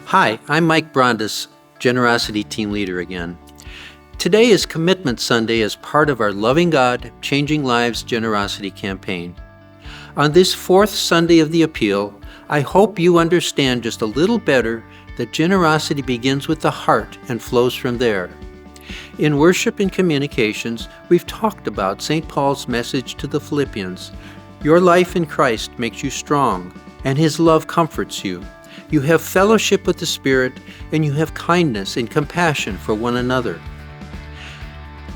Hi, I'm Mike Brandes, Generosity Team Leader again. Today is Commitment Sunday as part of our Loving God, Changing Lives Generosity campaign. On this fourth Sunday of the Appeal, I hope you understand just a little better that generosity begins with the heart and flows from there. In worship and communications, we've talked about St. Paul's message to the Philippians. Your life in Christ makes you strong, and His love comforts you. You have fellowship with the Spirit, and you have kindness and compassion for one another.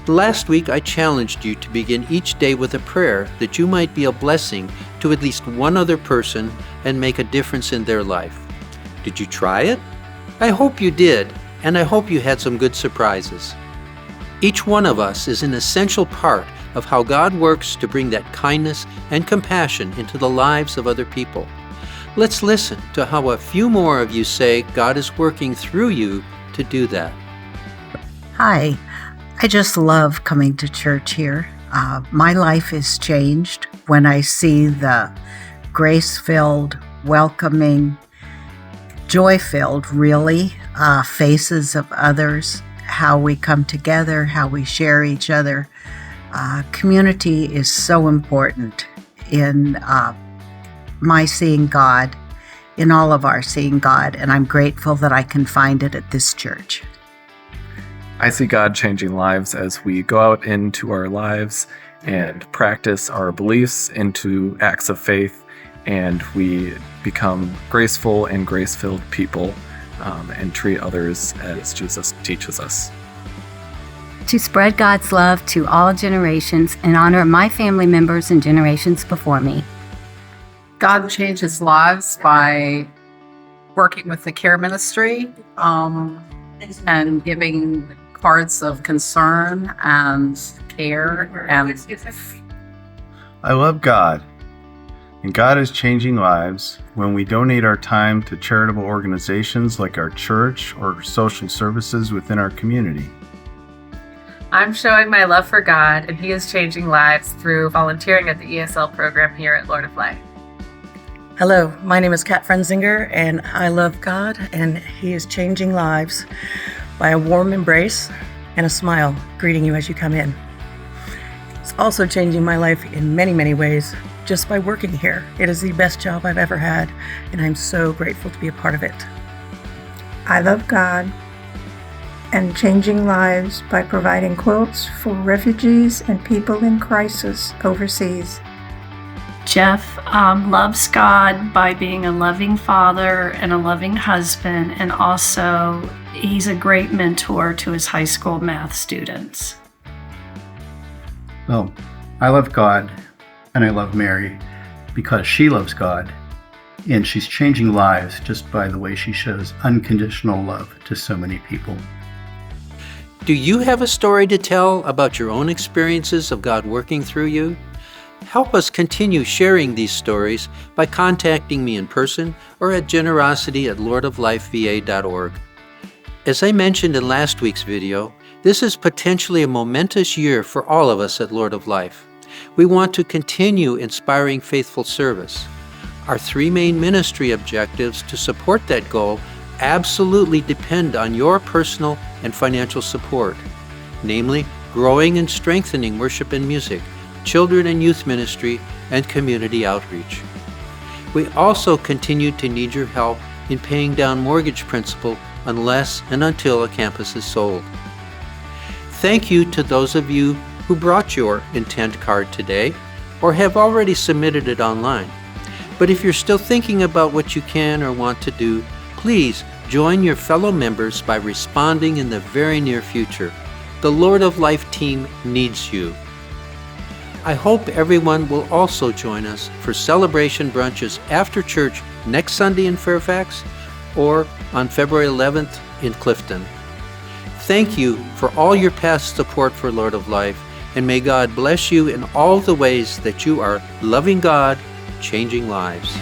Last week, I challenged you to begin each day with a prayer that you might be a blessing to at least one other person and make a difference in their life. Did you try it? I hope you did, and I hope you had some good surprises. Each one of us is an essential part of how God works to bring that kindness and compassion into the lives of other people. Let's listen to how a few more of you say God is working through you to do that. Hi, I just love coming to church here. My life is changed when I see the grace-filled, welcoming, joy-filled, really, faces of others, how we come together, how we share each other. Community is so important in my seeing God, in all of our seeing God, and I'm grateful that I can find it at this church. I see God changing lives as we go out into our lives and practice our beliefs into acts of faith, and we become graceful and grace-filled people and treat others as Jesus teaches us. To spread God's love to all generations and honor my family members and generations before me. God changes lives by working with the care ministry and giving cards of concern and care. I love God, and God is changing lives when we donate our time to charitable organizations like our church or social services within our community. I'm showing my love for God, and He is changing lives through volunteering at the ESL program here at Lord of Life. Hello, my name is Kat Frenzinger, and I love God, and He is changing lives by a warm embrace and a smile greeting you as you come in. It's also changing my life in many, many ways just by working here. It is the best job I've ever had, and I'm so grateful to be a part of it. I love God and changing lives by providing quilts for refugees and people in crisis overseas. Jeff loves God by being a loving father and a loving husband, and also he's a great mentor to his high school math students. Well, I love God and I love Mary because she loves God, and she's changing lives just by the way she shows unconditional love to so many people. Do you have a story to tell about your own experiences of God working through you? Help us continue sharing these stories by contacting me in person or at generosity@lordoflifeva.org. As I mentioned in last week's video, this is potentially a momentous year for all of us at Lord of Life. We want to continue inspiring faithful service. Our three main ministry objectives to support that goal absolutely depend on your personal and financial support, namely growing and strengthening worship and music, children and youth ministry, and community outreach. We also continue to need your help in paying down mortgage principal unless and until a campus is sold. Thank you to those of you who brought your intent card today or have already submitted it online. But if you're still thinking about what you can or want to do, please join your fellow members by responding in the very near future. The Lord of Life team needs you. I hope everyone will also join us for celebration brunches after church next Sunday in Fairfax or on February 11th in Clifton. Thank you for all your past support for Lord of Life, and may God bless you in all the ways that you are loving God, changing lives.